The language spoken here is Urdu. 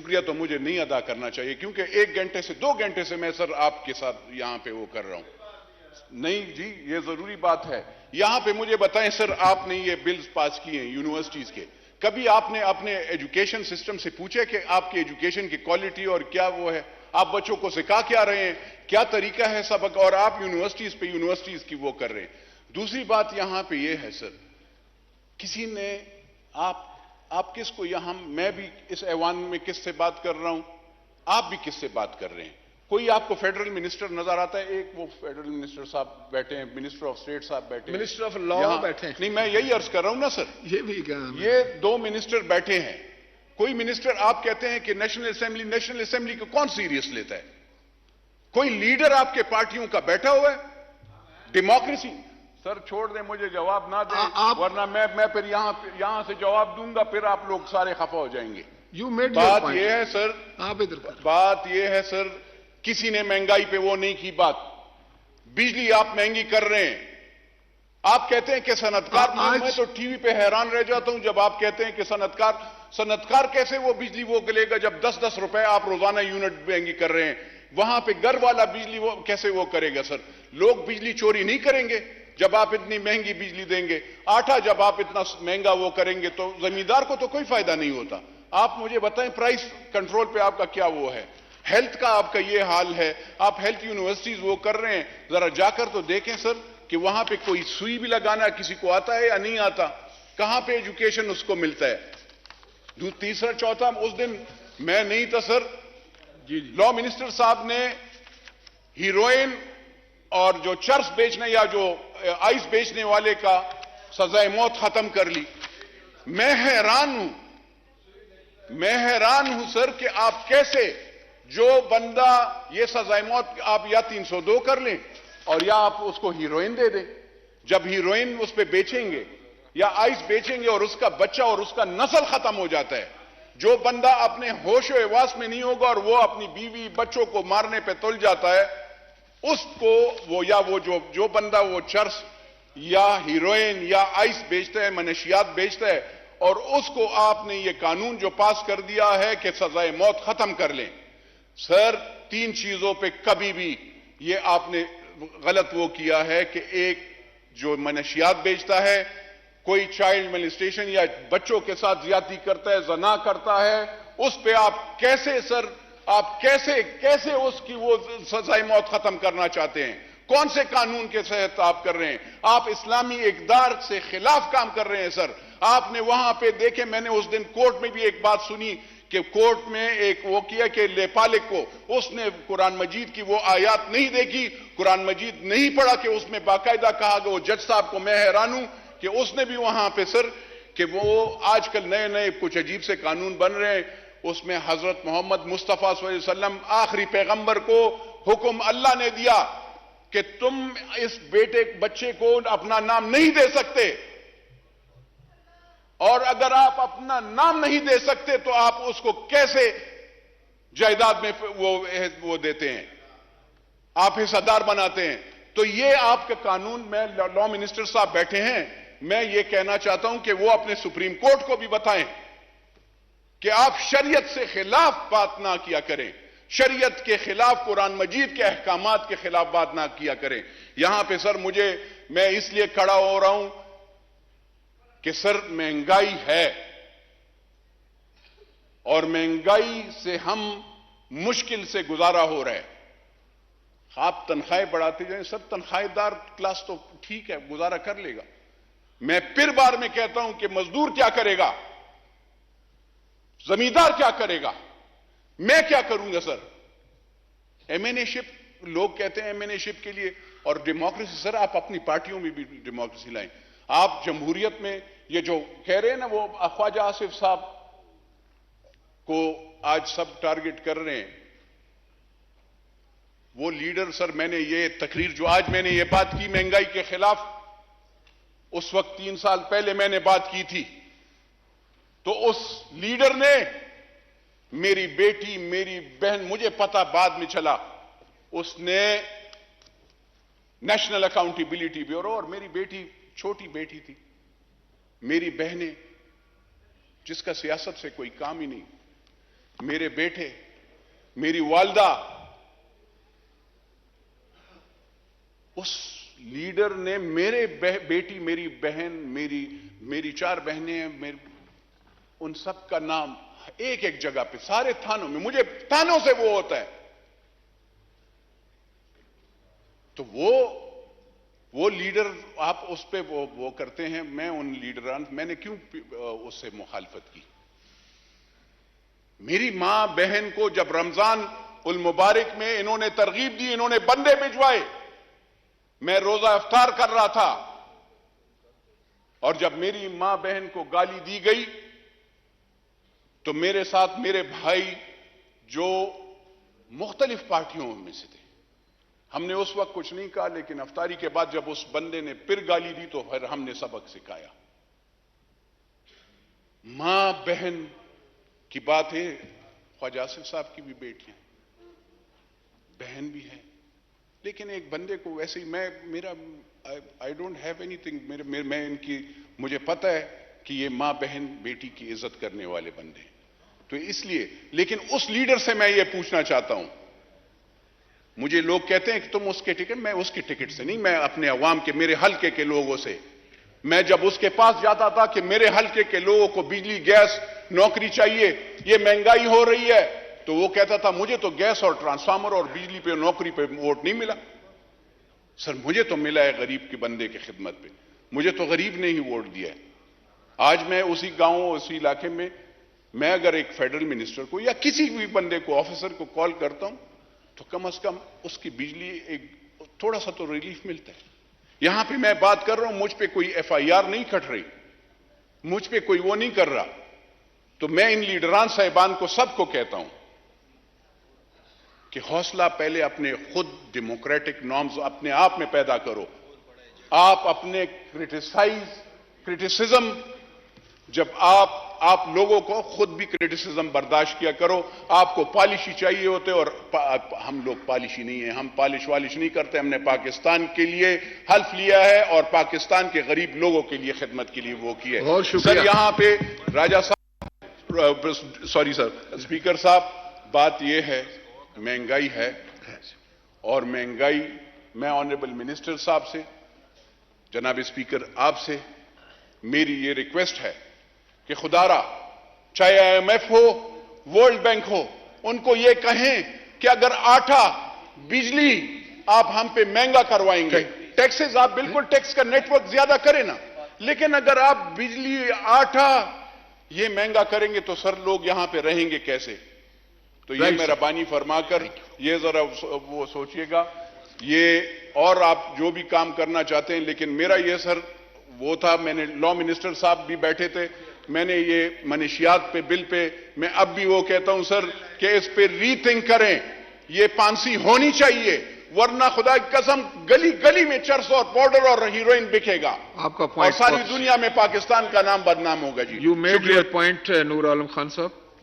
شکریہ تو مجھے نہیں ادا کرنا چاہیے کیونکہ 1 گھنٹے سے 2 گھنٹے سے میں سر آپ کے ساتھ یہاں پہ وہ کر رہا ہوں۔ نہیں جی، یہ ضروری بات ہے۔ یہاں پہ مجھے بتائیں سر، آپ نے یہ بلز پاس کیے ہیں یونیورسٹیز کے، کبھی آپ نے اپنے ایجوکیشن سسٹم سے پوچھے کہ آپ کی ایجوکیشن کی کوالٹی اور کیا وہ ہے؟ آپ بچوں کو سکھا کیا رہے ہیں؟ کیا طریقہ ہے سبق؟ اور آپ یونیورسٹیز کی وہ کر رہے ہیں۔ دوسری بات یہاں پہ یہ ہے سر، کسی نے آپ کس کو یہاں، میں بھی اس ایوان میں کس سے بات کر رہا ہوں، آپ بھی کس سے بات کر رہے ہیں؟ کوئی آپ کو فیڈرل منسٹر نظر آتا ہے؟ ایک وہ فیڈرل منسٹر صاحب بیٹھے ہیں، منسٹر آف اسٹیٹ صاحب بیٹھے ہیں، منسٹر آف لا بیٹھے ہیں۔ نہیں میں یہی عرض کر رہا ہوں نا سر، یہ بھی کہا یہ 2 منسٹر بیٹھے ہیں۔ کوئی منسٹر آپ کہتے ہیں کہ نیشنل اسمبلی کو کون سیریس لیتا ہے؟ کوئی لیڈر آپ کے پارٹیوں کا بیٹھا ہوا ہے؟ ڈیموکریسی سر چھوڑ دیں، مجھے جواب نہ دیں، ورنہ میں پھر یہاں سے جواب دوں گا، پھر آپ لوگ سارے خفا ہو جائیں گے۔ بات یہ ہے سر، بات یہ ہے سر، کسی نے مہنگائی پہ وہ نہیں کی بات۔ بجلی آپ مہنگی کر رہے ہیں، آپ کہتے ہیں کہ صنعتکار، میں تو ٹی وی پہ حیران رہ جاتا ہوں جب آپ کہتے ہیں کہ صنعتکار کیسے وہ بجلی وہ لے گا جب 10 روپے آپ روزانہ یونٹ مہنگی کر رہے ہیں؟ وہاں پہ گھر والا بجلی وہ کیسے وہ کرے گا سر؟ لوگ بجلی چوری نہیں کریں گے جب آپ اتنی مہنگی بجلی دیں گے؟ آٹا جب آپ اتنا مہنگا وہ کریں گے تو زمیندار کو تو کوئی فائدہ نہیں ہوتا۔ آپ مجھے بتائیں پرائس کنٹرول پہ آپ کا کیا وہ ہے؟ ہیلتھ کا آپ کا یہ حال ہے، آپ ہیلتھ یونیورسٹیز وہ کر رہے ہیں، ذرا جا کر تو دیکھیں سر کہ وہاں پہ کوئی سوئی بھی لگانا کسی کو آتا ہے یا نہیں آتا؟ کہاں پہ ایجوکیشن اس کو ملتا ہے؟ تیسرا چوتھا، اس دن میں نہیں تھا سر، لا منسٹر صاحب نے ہیروئن اور جو چرس بیچنے یا جو آئس بیچنے والے کا سزائے موت ختم کر لی۔ میں حیران ہوں سر کہ آپ کیسے، جو بندہ یہ سزائے موت آپ یا 302 کر لیں اور یا آپ اس کو ہیروئن دے دیں۔ جب ہیروئن اس پہ بیچیں گے یا آئس بیچیں گے اور اس کا بچہ اور اس کا نسل ختم ہو جاتا ہے، جو بندہ اپنے ہوش و حواس میں نہیں ہوگا اور وہ اپنی بیوی بچوں کو مارنے پہ تل جاتا ہے، اس کو جو بندہ وہ چرس یا ہیروئن یا آئس بیچتا ہے، منشیات بیچتا ہے، اور اس کو آپ نے یہ قانون جو پاس کر دیا ہے کہ سزائے موت ختم کر لیں۔ سر 3 چیزوں پہ کبھی بھی یہ آپ نے غلط وہ کیا ہے کہ ایک جو منشیات بیچتا ہے، کوئی چائلڈ ملیسٹیشن یا بچوں کے ساتھ زیادتی کرتا ہے، زنا کرتا ہے، اس پہ آپ کیسے سر، آپ کیسے اس کی وہ سزائے موت ختم کرنا چاہتے ہیں؟ کون سے قانون کے تحت آپ کر رہے ہیں؟ آپ اسلامی اقدار سے خلاف کام کر رہے ہیں سر۔ آپ نے وہاں پہ دیکھے، میں نے اس دن کورٹ میں بھی ایک بات سنی کہ کورٹ میں ایک وہ کیا کہ لیپالک کو، اس نے قرآن مجید کی وہ آیات نہیں دیکھی، قرآن مجید نہیں پڑھا کہ اس میں باقاعدہ کہا کہ وہ جج صاحب کو، میں حیران ہوں کہ اس نے بھی وہاں پہ سر کہ وہ آج کل نئے کچھ عجیب سے قانون بن رہے ہیں، اس میں حضرت محمد مصطفیٰ صلی اللہ علیہ وسلم آخری پیغمبر کو حکم اللہ نے دیا کہ تم اس بچے کو اپنا نام نہیں دے سکتے، اور اگر آپ اپنا نام نہیں دے سکتے تو آپ اس کو کیسے جائیداد میں وہ دیتے ہیں، آپ حصہ دار بناتے ہیں؟ تو یہ آپ کا قانون، میں لا منسٹر صاحب بیٹھے ہیں، میں یہ کہنا چاہتا ہوں کہ وہ اپنے سپریم کورٹ کو بھی بتائیں کہ آپ شریعت سے خلاف بات نہ کیا کریں، شریعت کے خلاف، قرآن مجید کے احکامات کے خلاف بات نہ کیا کریں۔ یہاں پہ سر میں اس لیے کھڑا ہو رہا ہوں کہ سر مہنگائی ہے، اور مہنگائی سے ہم مشکل سے گزارا ہو رہا ہے۔ آپ تنخواہیں بڑھاتے جائیں سر، تنخواہ دار کلاس تو ٹھیک ہے، گزارا کر لے گا۔ میں پھر بار میں کہتا ہوں کہ مزدور کیا کرے گا، زمیندار کیا کرے گا، میں کیا کروں گا سر؟ ایم این اے شپ، لوگ کہتے ہیں ایم این اے شپ کے لیے، اور ڈیموکریسی سر آپ اپنی پارٹیوں میں بھی ڈیموکریسی لائیں۔ آپ جمہوریت میں یہ جو کہہ رہے ہیں نا، وہ خواجہ آصف صاحب کو آج سب ٹارگٹ کر رہے ہیں، وہ لیڈر سر، میں نے یہ تقریر جو آج میں نے یہ بات کی مہنگائی کے خلاف، اس وقت 3 سال پہلے میں نے بات کی تھی، تو اس لیڈر نے میری بیٹی، میری بہن، مجھے پتا بعد میں چلا، اس نے نیشنل اکاؤنٹیبلٹی بیورو، اور میری بیٹی چھوٹی بیٹی تھی، میری بہنیں جس کا سیاست سے کوئی کام ہی نہیں، میرے بیٹے، میری والدہ، اس لیڈر نے میرے بیٹی، میری بہن، میری 4 بہنیں ہیں، ان سب کا نام ایک ایک جگہ پہ سارے تھانوں میں، مجھے تھانوں سے وہ ہوتا ہے. تو وہ لیڈر آپ اس پہ وہ کرتے ہیں. میں ان لیڈران، میں نے کیوں اس سے مخالفت کی؟ میری ماں بہن کو جب رمضان المبارک میں انہوں نے ترغیب دی، انہوں نے بندے بھجوائے، میں روزہ افطار کر رہا تھا، اور جب میری ماں بہن کو گالی دی گئی تو میرے ساتھ میرے بھائی جو مختلف پارٹیوں میں سے تھے، ہم نے اس وقت کچھ نہیں کہا، لیکن افطاری کے بعد جب اس بندے نے پھر گالی دی تو پھر ہم نے سبق سکھایا. ماں بہن کی بات ہے. خواجہ آصف صاحب کی بھی بیٹیاں بہن بھی ہیں، لیکن ایک بندے کو ویسے ہی آئی ڈونٹ ہیو اینی تھنگ، میں ان کی، مجھے پتہ ہے کہ یہ ماں بہن بیٹی کی عزت کرنے والے بندے ہیں. تو اس لیے، لیکن اس لیڈر سے میں یہ پوچھنا چاہتا ہوں، مجھے لوگ کہتے ہیں کہ تم اس کے ٹکٹ، میں اس کی ٹکٹ سے نہیں، میں اپنے عوام کے، میرے حلقے کے لوگوں سے، میں جب اس کے پاس جاتا تھا کہ میرے حلقے کے لوگوں کو بجلی، گیس، نوکری چاہیے، یہ مہنگائی ہو رہی ہے، تو وہ کہتا تھا مجھے تو گیس اور ٹرانسفارمر اور بجلی پہ، نوکری پہ ووٹ نہیں ملا. سر مجھے تو ملا ہے غریب کے بندے کی خدمت پہ، مجھے تو غریب نے ہی ووٹ دیا ہے. آج میں اسی گاؤں، اسی علاقے میں اگر ایک فیڈرل منسٹر کو یا کسی بھی بندے کو، آفیسر کو کال کرتا ہوں تو کم از کم اس کی بجلی ایک تھوڑا سا تو ریلیف ملتا ہے. یہاں پہ میں بات کر رہا ہوں، مجھ پہ کوئی FIR نہیں کٹ رہی، مجھ پہ کوئی وہ نہیں کر رہا. تو میں ان لیڈران صاحبان کو سب کو کہتا ہوں کہ حوصلہ پہلے اپنے خود ڈیموکریٹک نارمز اپنے آپ میں پیدا کرو. آپ اپنے کرٹیسزم، جب آپ لوگوں کو خود بھی کرٹیسزم برداشت کیا کرو. آپ کو پالشی چاہیے ہوتے، اور ہم لوگ پالشی نہیں ہیں، ہم پالش نہیں کرتے. ہم نے پاکستان کے لیے حلف لیا ہے اور پاکستان کے غریب لوگوں کے لیے خدمت کے لیے وہ کی ہے. سر یہاں پہ راجہ صاحب، سوری سر، اسپیکر صاحب، بات یہ ہے مہنگائی ہے، اور مہنگائی، میں آنریبل منسٹر صاحب سے، جناب اسپیکر آپ سے میری یہ ریکویسٹ ہے کہ خدا را، چاہے IMF ہو، ورلڈ بینک ہو، ان کو یہ کہیں کہ اگر آٹا، بجلی آپ ہم پہ مہنگا کروائیں گے، ٹیکسز آپ بالکل ٹیکس کا نیٹ ورک زیادہ کریں نا، لیکن اگر آپ بجلی، آٹا یہ مہنگا کریں گے تو سر لوگ یہاں پہ رہیں گے کیسے؟ تو یہ مہربانی فرما کر یہ ذرا وہ سوچئے گا. یہ اور آپ جو بھی کام کرنا چاہتے ہیں، لیکن میرا یہ سر وہ تھا، میں نے لا منسٹر صاحب بھی بیٹھے تھے، میں نے یہ منشیات پہ، بل پہ، میں اب بھی وہ کہتا ہوں سر کہ اس پہ ری تھنک کریں. یہ پانسی ہونی چاہیے، ورنہ خدا کی قسم گلی گلی میں چرس اور پاؤڈر اور ہیروئن بکے گا، آپ کا اور ساری دنیا میں پاکستان کا نام بدنام ہوگا. جی یو میڈ یور پوائنٹ نور عالم خان صاحب.